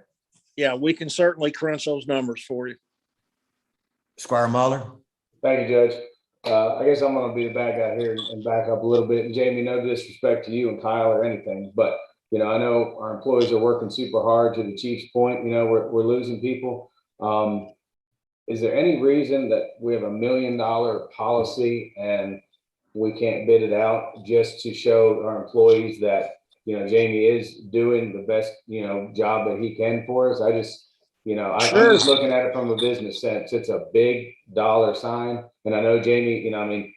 Yeah, we can certainly crunch those numbers for you. Squire Muller. Thank you, Judge. I guess I'm gonna be the bad guy here and back up a little bit. And Jamie, no disrespect to you and Kyle or anything, but I know our employees are working super hard. To the chief's point, we're losing people. Is there any reason that we have $1 million policy and we can't bid it out just to show our employees that, Jamie is doing the best, job that he can for us? I'm just looking at it from a business sense. It's a big dollar sign. And I know Jamie,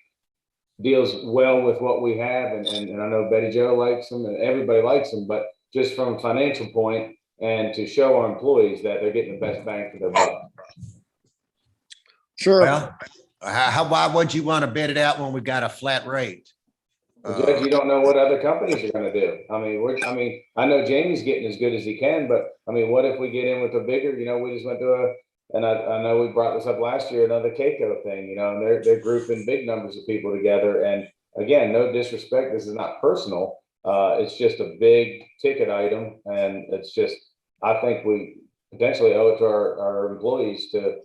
deals well with what we have. And I know Betty Jo likes them and everybody likes them, but just from a financial point and to show our employees that they're getting the best bang for their buck. Sure. Well, why would you want to bid it out when we got a flat rate? Judge, you don't know what other companies are going to do. I know Jamie's getting as good as he can, but what if we get in with a bigger, we just went to and I know we brought this up last year, another Keiko thing, and they're grouping big numbers of people together. And again, no disrespect, this is not personal. It's just a big ticket item. And it's just, I think we potentially owe it to our employees to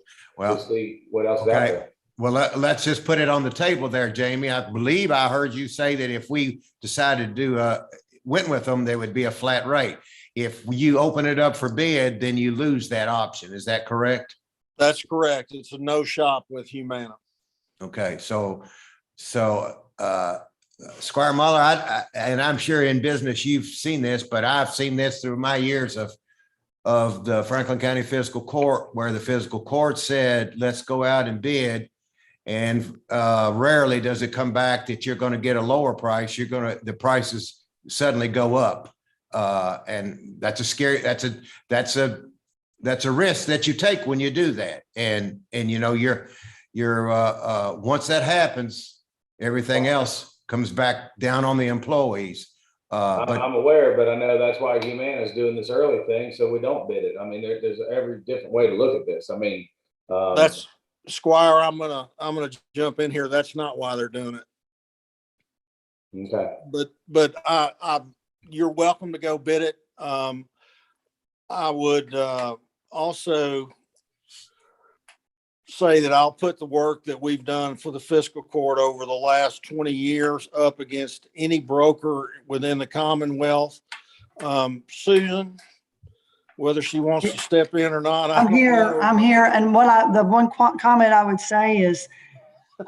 see what else is out there. Well, let's just put it on the table there, Jamie. I believe I heard you say that if we decided to went with them, there would be a flat rate. If you open it up for bid, then you lose that option. Is that correct? That's correct. It's a no shop with Humana. Okay, so Squire Muller, and I'm sure in business you've seen this, but I've seen this through my years of the Franklin County Fiscal Court, where the fiscal court said, let's go out and bid. And rarely does it come back that you're going to get a lower price. The prices suddenly go up. And that's a scary, that's a risk that you take when you do that. And you're once that happens, everything else comes back down on the employees. But I'm aware, but I know that's why Humana is doing this early thing, so we don't bid it. There's every different way to look at this. That's Squire. I'm gonna jump in here. That's not why they're doing it. Okay. But you're welcome to go bid it. I would also say that I'll put the work that we've done for the fiscal court over the last 20 years up against any broker within the Commonwealth. Susan, whether she wants to step in or not, I I'm don't here, know. I'm here. And the one comment I would say is,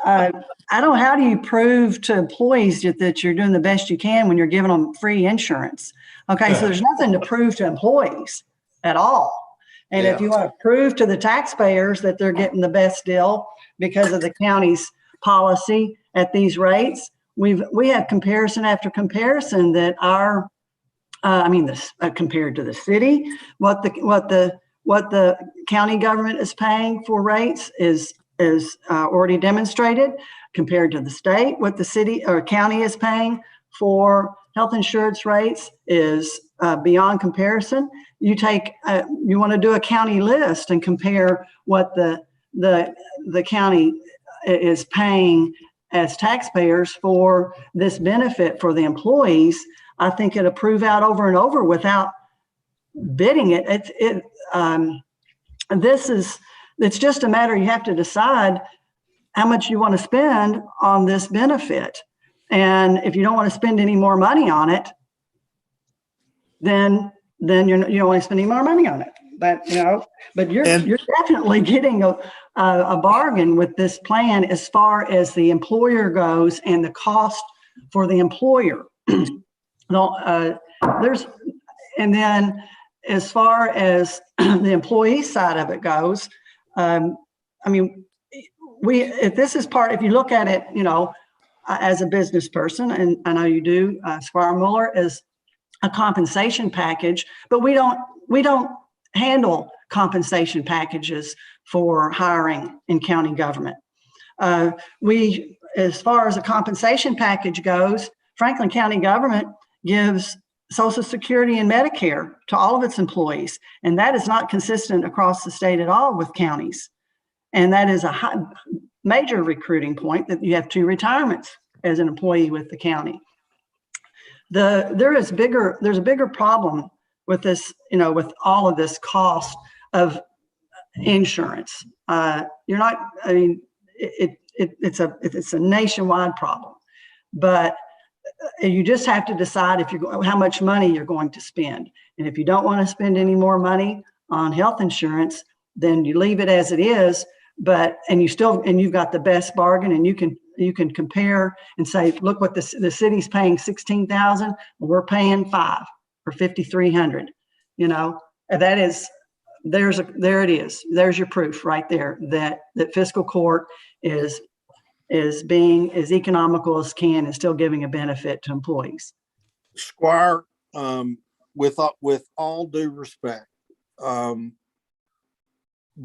how do you prove to employees that you're doing the best you can when you're giving them free insurance? Okay, so there's nothing to prove to employees at all. And if you want to prove to the taxpayers that they're getting the best deal because of the county's policy at these rates, we have comparison after comparison that our, compared to the city, what the county government is paying for rates is already demonstrated. Compared to the state, what the city or county is paying for health insurance rates is beyond comparison. You want to do a county list and compare what the county is paying as taxpayers for this benefit for the employees. I think it'll prove out over and over without bidding it. It's just a matter, you have to decide how much you want to spend on this benefit. And if you don't want to spend any more money on it, then you don't want to spend any more money on it. But you're definitely getting a bargain with this plan as far as the employer goes and the cost for the employer. And then as far as the employee side of it goes, if you look at it, as a business person, and I know you do, Squire Mueller, is a compensation package, but we don't handle compensation packages for hiring in county government. As far as a compensation package goes, Franklin County government gives Social Security and Medicare to all of its employees, and that is not consistent across the state at all with counties. And that is a major recruiting point, that you have 2 retirements as an employee with the county. There's a bigger problem with this, with all of this cost of insurance. It's a nationwide problem, but you just have to decide how much money you're going to spend. And if you don't want to spend any more money on health insurance, then you leave it as it is. And you've got the best bargain, and you can compare and say, look what the city's paying $16,000, we're paying $5 or $5,300. There it is. There's your proof right there that fiscal court is being as economical as can and still giving a benefit to employees. Squire, with all due respect,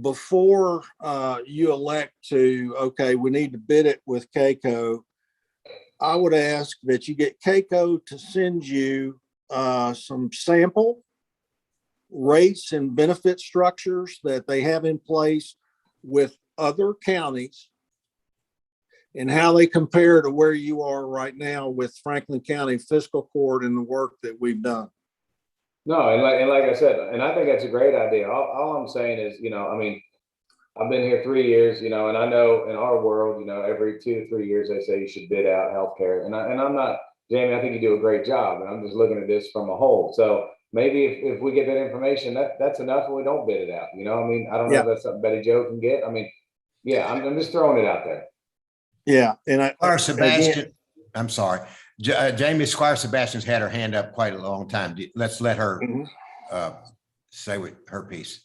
before you elect to, we need to bid it with KCO, I would ask that you get KCO to send you some sample rates and benefit structures that they have in place with other counties and how they compare to where you are right now with Franklin County Fiscal Court and the work that we've done. No, and like I said, and I think that's a great idea. All I'm saying is, I've been here 3 years, and I know in our world, every 2 to 3 years they say you should bid out healthcare, and I'm not, Jamie, I think you do a great job, and I'm just looking at this from a whole. So maybe if we get that information, that's enough, and we don't bid it out. I don't know if that's something Betty Jo can get. I'm just throwing it out there. Yeah, and Squire Sebastian, I'm sorry. Jamie, Squire Sebastian's had her hand up quite a long time. Let's let her say her piece.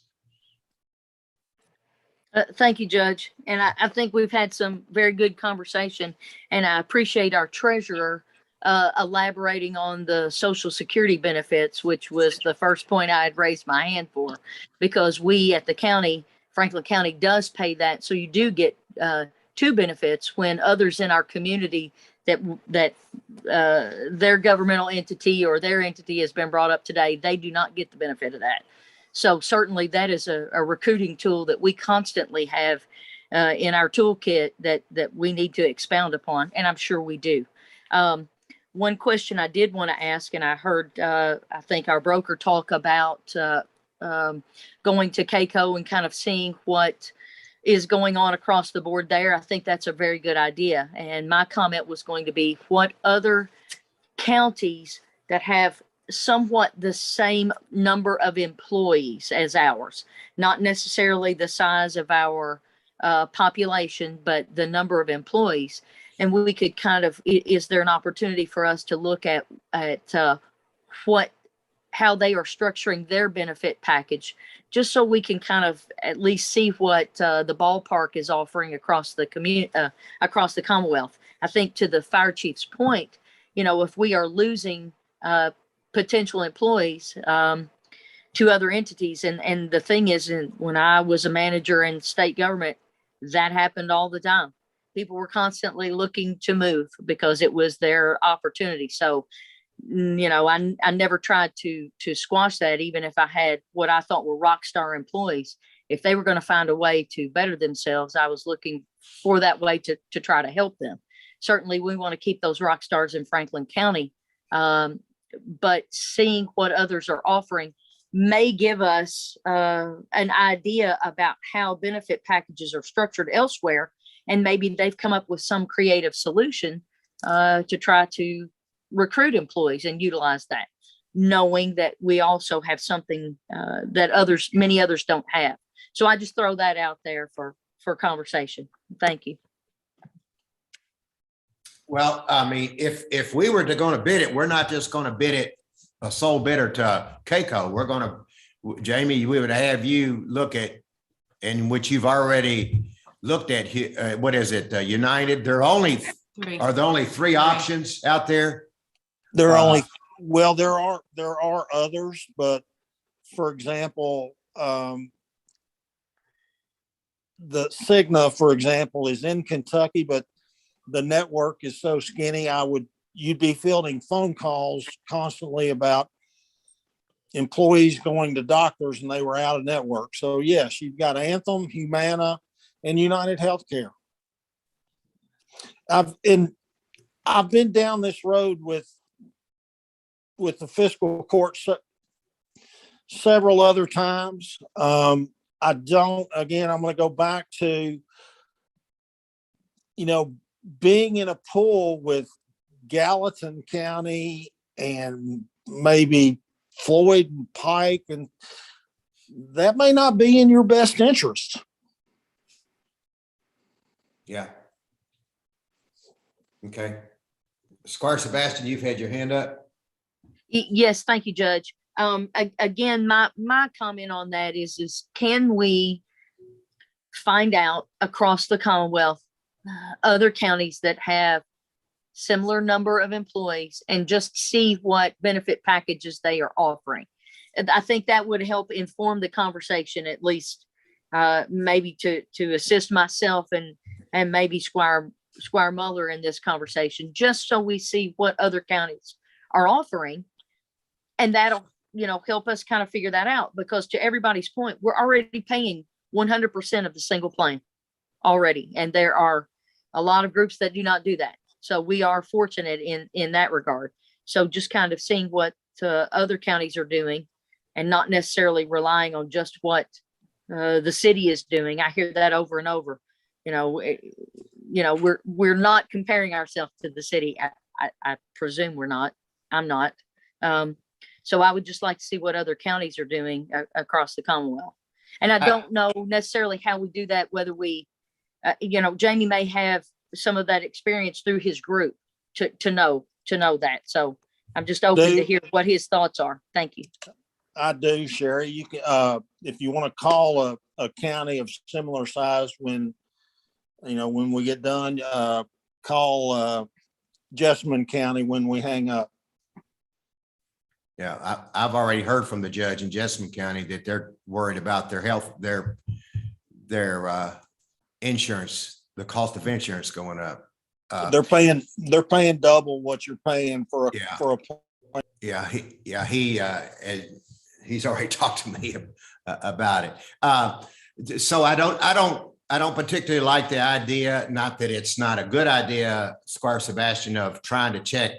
Thank you, Judge. And I think we've had some very good conversation, and I appreciate our treasurer elaborating on the Social Security benefits, which was the first point I had raised my hand for, because we at the county, Franklin County, does pay that. So you do get 2 benefits when others in our community that their governmental entity or their entity has been brought up today, they do not get the benefit of that. So certainly that is a recruiting tool that we constantly have in our toolkit that we need to expound upon, and I'm sure we do. One question I did want to ask, and I heard, I think our broker talk about going to KCO and kind of seeing what is going on across the board there, I think that's a very good idea. And my comment was going to be, what other counties that have somewhat the same number of employees as ours, not necessarily the size of our population, but the number of employees. And we could kind of, is there an opportunity for us to look at how they are structuring their benefit package, just so we can kind of at least see what the ballpark is offering across the community, across the Commonwealth. I think to the fire chief's point, if we are losing potential employees to other entities, and the thing is, when I was a manager in state government, that happened all the time. People were constantly looking to move because it was their opportunity. So, I never tried to squash that, even if I had what I thought were rock star employees. If they were going to find a way to better themselves, I was looking for that way to try to help them. Certainly, we want to keep those rock stars in Franklin County, but seeing what others are offering may give us an idea about how benefit packages are structured elsewhere. And maybe they've come up with some creative solution to try to recruit employees and utilize that, knowing that we also have something that many others don't have. So I just throw that out there for conversation. Thank you. Well, I mean, if we were going to bid it, we're not just going to bid it a sole bidder to Keiko. We're going to, Jamie, we would have you look at, and which you've already looked at, what is it, United? Are there only three options out there? There are there are others, but for example, the Cigna, for example, is in Kentucky, but the network is so skinny, you'd be fielding phone calls constantly about employees going to doctors and they were out of network. So yes, you've got Anthem, Humana, and United Healthcare. I've been down this road with the fiscal court several other times. I'm going to go back to, being in a pool with Gallatin County and maybe Floyd and Pike, and that may not be in your best interest. Yeah. Okay. Squire Sebastian, you've had your hand up. Yes, thank you, Judge. Again, my comment on that is can we find out across the Commonwealth other counties that have similar number of employees and just see what benefit packages they are offering? And I think that would help inform the conversation, at least maybe to assist myself and maybe Squire Muller in this conversation, just so we see what other counties are offering. And that'll, help us kind of figure that out, because to everybody's point, we're already paying 100% of the single plan already. And there are a lot of groups that do not do that. So we are fortunate in that regard. So just kind of seeing what other counties are doing and not necessarily relying on just what the city is doing. I hear that over and over. We're not comparing ourselves to the city. I presume we're not. I'm not. So I would just like to see what other counties are doing across the Commonwealth. And I don't know necessarily how we do that, whether we, Jamie may have some of that experience through his group to know that. So I'm just open to hear what his thoughts are. Thank you. I do, Sherry. You can, if you want to call a county of similar size when we get done, call Jessamine County when we hang up. Yeah, I've already heard from the judge in Jessamine County that they're worried about their health, their insurance, the cost of insurance going up. They're paying double what you're paying for a plan. Yeah, he's already talked to me about it. So I don't particularly like the idea, not that it's not a good idea, Squire Sebastian, of trying to check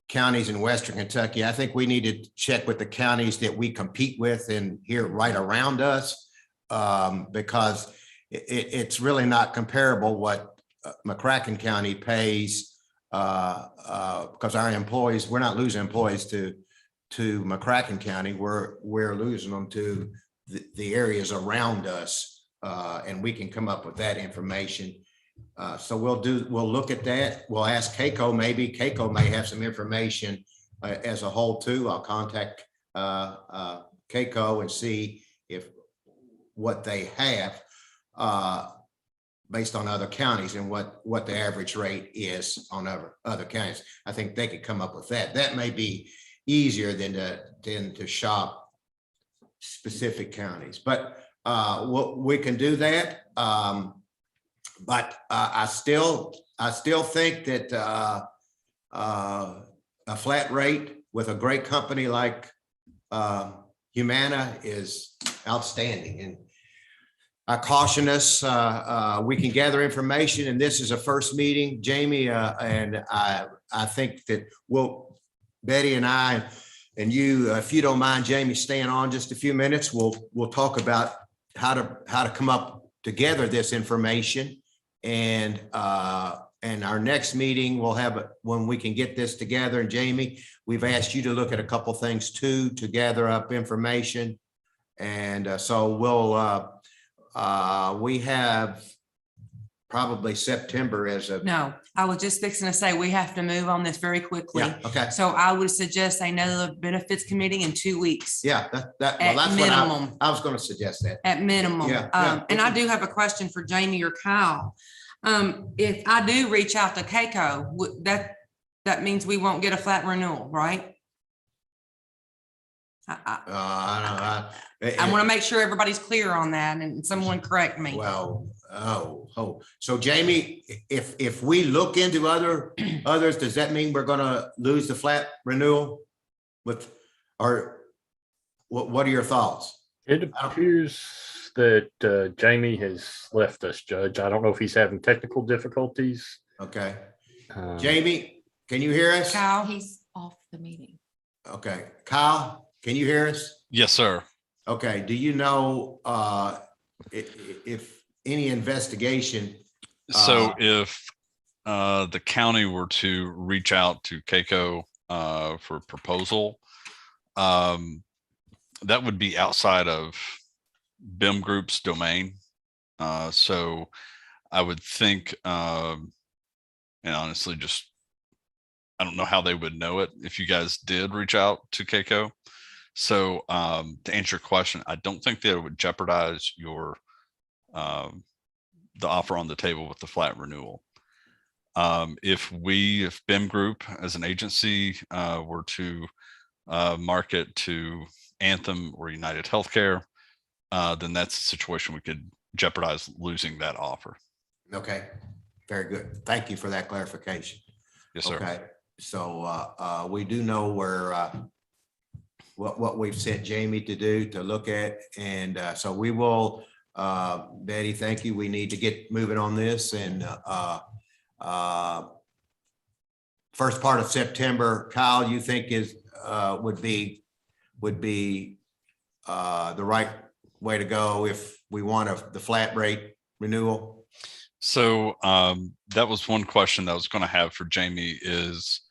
counties in Western Kentucky. I think we need to check with the counties that we compete with and here right around us, because it's really not comparable what McCracken County pays, because our employees, we're not losing employees to McCracken County, we're losing them to the areas around us, and we can come up with that information. So we'll look at that. We'll ask Keiko, maybe Keiko may have some information as a whole too. I'll contact Keiko and see if what they have based on other counties and what the average rate is on other counties. I think they could come up with that. That may be easier than to shop specific counties, but we can do that. But I still think that a flat rate with a great company like Humana is outstanding, and I caution us. We can gather information, and this is a first meeting, Jamie, and I think that Betty and I and you, if you don't mind, Jamie, staying on just a few minutes, we'll talk about how to come up together this information. And our next meeting, we'll have it when we can get this together. And Jamie, we've asked you to look at a couple things too, to gather up information. And so we have probably September as a. No, I was just fixing to say, we have to move on this very quickly. Yeah, okay. So I would suggest another benefits committee in 2 weeks. Yeah, that's At what minimum. I was going to suggest that. At minimum. Yeah. And I do have a question for Jamie or Kyle. If I do reach out to Keiko, that means we won't get a flat renewal, right? I want to make sure everybody's clear on that, and someone correct me. Well, so Jamie, if we look into others, does that mean we're gonna lose the flat renewal or what are your thoughts? It appears that Jamie has left us, Judge. I don't know if he's having technical difficulties. Okay. Jamie, can you hear us? Kyle? He's off the meeting. Okay. Kyle, can you hear us? Yes, sir. Okay. Do you know if any investigation? So if the county were to reach out to Keiko for a proposal, that would be outside of BIM Group's domain. So I would think, and honestly, I don't know how they would know it if you guys did reach out to Keiko. So to answer your question, I don't think that it would jeopardize your the offer on the table with the flat renewal. If BIM Group as an agency were to market to Anthem or United Healthcare, then that's a situation we could jeopardize losing that offer. Okay, very good. Thank you for that clarification. Yes, sir. Okay, so we do know where what we've sent Jamie to do to look at, and so we will. Betty, thank you. We need to get moving on this, and first part of September, Kyle, you think would be the right way to go if we want the flat rate renewal? So that was one question that I was going to have for Jamie. Is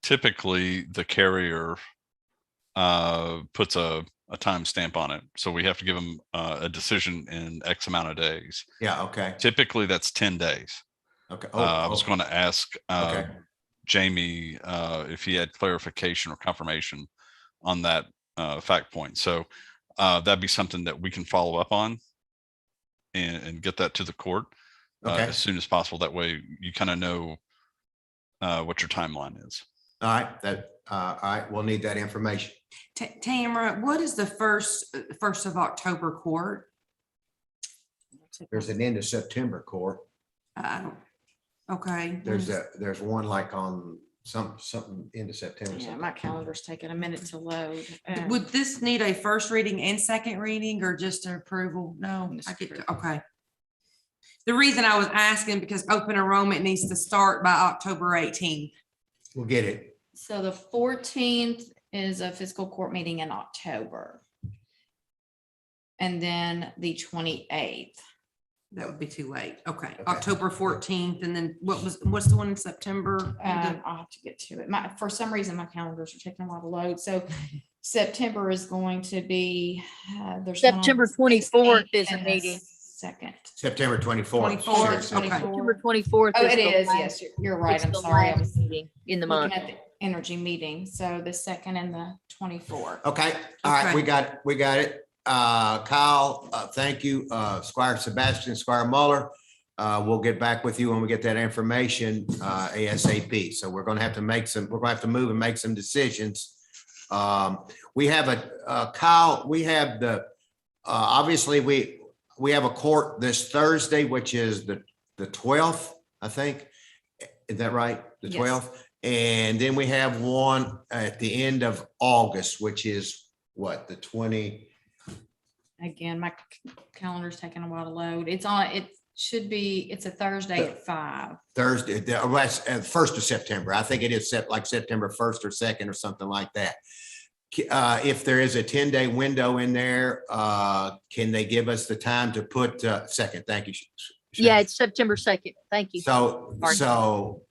typically the carrier puts a timestamp on it, so we have to give them a decision in X amount of days. Yeah. Okay. Typically that's 10 days. Okay. I was going to ask Okay. Jamie if he had clarification or confirmation on that fact point. So that'd be something that we can follow up on and get that to the court as soon as possible. That way you kind of know what your timeline is. All right. All right. We'll need that information. Tamara, what is the first of October court? There's an end of September court. I don't. Okay. There's one like on something into September. Yeah, my calendar's taking a minute to load. Would this need a first reading and second reading, or just an approval? No, okay. The reason I was asking, because open enrollment needs to start by October 18th. We'll get it. So the 14th is a fiscal court meeting in October. And then the 28th. That would be too late. Okay, Okay. October 14th, and then what's the one in September? I'll have to get to it. For some reason, my calendars are taking a lot of load. So September is going to be, there's. one on September the 24th 16th is a and the meeting. Second. September 24th. 24th, Sure. okay. September 24th. Oh, it the is. last- Yes, you're right. it's I'm the sorry. I last was meeting in the month. looking at the energy meeting. So the 2nd and the 24th. Okay, all right, Okay. we got it. Kyle, thank you. Squire Sebastian, Squire Muller. We'll get back with you when we get that information ASAP. So we're gonna have to move and make some decisions. We have Kyle, we have obviously we have a court this Thursday, which is the 12th, I think. Is that right? The Yes. 12th? And then we have one at the end of August, which is what, the 20? Again, my calendar's taking a while to load. It's a Thursday at 5. Thursday, that's 1st of September. I think it is like September 1st or 2nd or something like that. If there is a 10-day window in there, can they give us the time to put 2nd? Thank you. Yeah, it's September 2nd. Thank you. So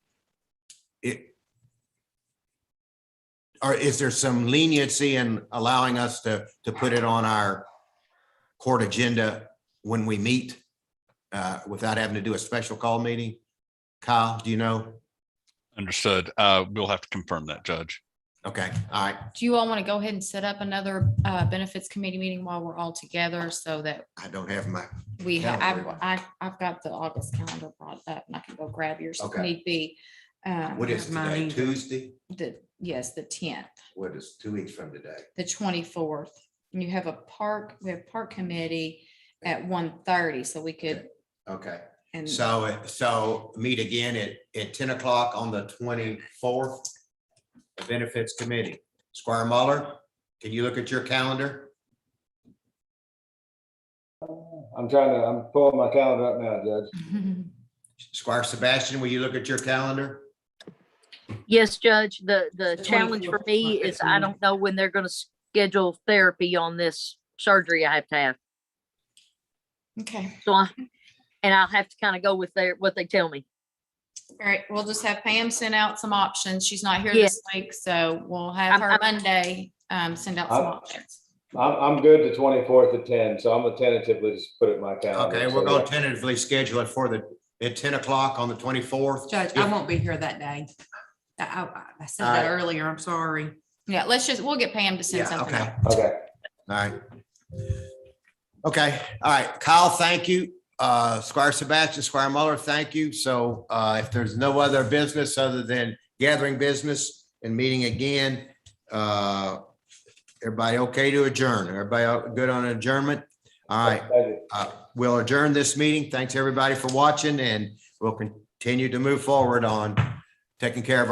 is there some leniency in allowing us to put it on our court agenda when we meet without having to do a special call meeting? Kyle, do you know? Understood. We'll have to confirm that, Judge. Okay, all right. Do you all want to go ahead and set up another benefits committee meeting while we're all together so that I don't have my, we have, Calendar. I've got the August calendar brought up and I can go grab yours if Okay. need be. what is Mine today, either. Tuesday? Yes, the 10th, What is 2 weeks from today? the 24th. And you have we have park committee at 1:30, so we could, Okay, and so meet again at 10 o'clock on the 24th. The Benefits Committee. Squire Muller, can you look at your calendar? I'm pulling my calendar up now, Judge. Squire Sebastian, will you look at your calendar? Yes, Judge, the The challenge for 24th, me okay, is so I we- don't know when they're gonna schedule therapy on this surgery I have to have. okay. So I'll have to kind of go with what they tell me. All right, we'll just have Pam send out some options. She's not here Yeah. this week, so we'll have her Monday, send out some options. I'm good the 24th at 10, so I'm gonna tentatively just put it in my calendar. Okay, So we're gonna that- tentatively schedule it at 10 o'clock on the 24th. Judge, I won't be here that day. I said that earlier. I'm sorry. Yeah, we'll get Pam to send Yeah, something okay. out. Okay. All right. Okay, all right. Kyle, thank you. Squire Sebastian, Squire Muller, thank you. So if there's no other business other than gathering business and meeting again, everybody okay to adjourn? Everybody good on adjournment? All right, Thank you. we'll adjourn this meeting. Thanks, everybody, for watching, and we'll continue to move forward on taking care of our